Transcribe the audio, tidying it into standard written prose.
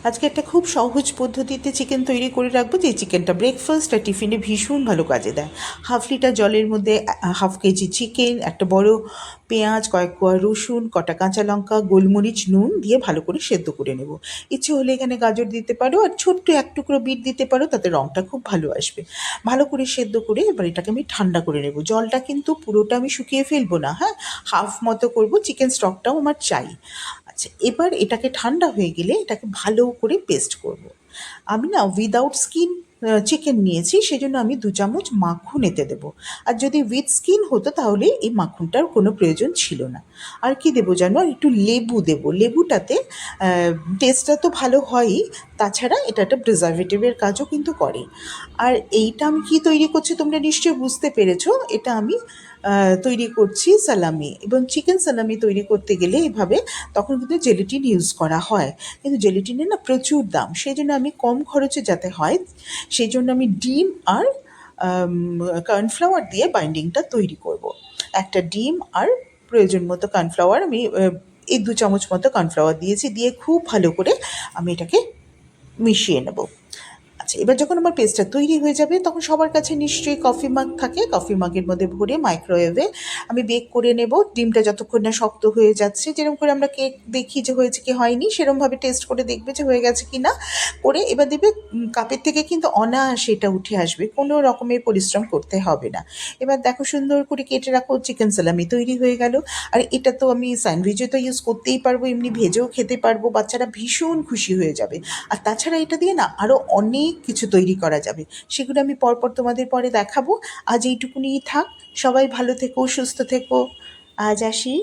আজকে একটা খুব সহজ পদ্ধতিতে চিকেন তৈরি করে রাখবো, যে চিকেনটা ব্রেকফাস্ট আর টিফিনে ভীষণ ভালো কাজে দেয়। 1/2 লিটার জলের মধ্যে 1/2 কেজি চিকেন, একটা বড় পেঁয়াজ, কয়েক কোয়া রসুন, কটা কাঁচা লঙ্কা, গোলমরিচ, নুন দিয়ে ভালো করে সেদ্ধ করে নেব। ইচ্ছে হলে এখানে গাজর দিতে পারো, আর ছোট্ট এক টুকরো বিট দিতে পারো, তাতে রঙটা খুব ভালো আসবে। ভালো করে সেদ্ধ করে এবার এটাকে আমি ঠান্ডা করে নেব। জলটা কিন্তু পুরোটা আমি শুকিয়ে ফেলবো না, হ্যাঁ, হাফ মতো করব। চিকেন স্টকটাও আমার চাই। আচ্ছা, এবার এটাকে ঠান্ডা হয়ে গেলে এটাকে ভালো করে পেস্ট করব। আমি না উইদাউট স্কিন চিকেন নিয়েছি, সেজন্য আমি 2 চামচ মাখন এতে দেবো। আর যদি উইথ স্কিন হতো তাহলে এই মাখনটার কোনো প্রয়োজন ছিল না। আর কি দেবো জানো, আর একটু লেবু দেবো। লেবুটাতে টেস্টটা তো ভালো হয়ই, তাছাড়া এটা একটা প্রিজারভেটিভের কাজও কিন্তু করে। আর এইটা আমি কি তৈরি করছি তোমরা নিশ্চয়ই বুঝতে পেরেছো। এটা আমি তৈরি করছি সালামি, এবং চিকেন সালামি তৈরি করতে গেলে এভাবে তখন কিন্তু জেলেটিন ইউজ করা হয়। কিন্তু জেলেটিনের না প্রচুর দাম, সেই জন্য আমি কম খরচে যাতে হয় সেই জন্য আমি ডিম আর কর্নফ্লাওয়ার দিয়ে বাইন্ডিংটা তৈরি করব। একটা ডিম আর প্রয়োজন মতো কর্নফ্লাওয়ার আমি এই 2 চামচ মতো কর্নফ্লাওয়ার দিয়েছি, দিয়ে খুব ভালো করে আমি এটাকে মিশিয়ে নেব। আচ্ছা, এবার যখন আমার পেস্টটা তৈরি হয়ে যাবে তখন সবার কাছে নিশ্চয়ই কফি মাগ থাকে। কফি মাগের মধ্যে ভরে মাইক্রোওয়েভে আমি বেক করে নেব। ডিমটা যতক্ষণ না শক্ত হয়ে যাচ্ছে, যেরকম করে আমরা কেক দেখি যে হয়েছে কি হয়নি, সেরকমভাবে টেস্ট করে দেখবে যে হয়ে গেছে কি না। করে এবার দেখবে কাপের থেকে কিন্তু অনায়াসে এটা উঠে আসবে, কোনো রকমের পরিশ্রম করতে হবে না। এবার দেখো সুন্দর করে কেটে রাখো চিকেন সালামি তৈরি হয়ে গেল। আর এটা তো আমি স্যান্ডউইচে তো ইউজ করতেই পারবো, এমনি ভেজেও খেতে পারবো, বাচ্চারা ভীষণ খুশি হয়ে যাবে। আর তাছাড়া এটা দিয়ে না আরও অনেক কিছু তৈরি করা যাবে, সেগুলো আমি পরপর তোমাদের পরে দেখাবো। আজ এইটুকুনিই থাক। সবাই ভালো থেকো, সুস্থ থেকো। আজ আসি।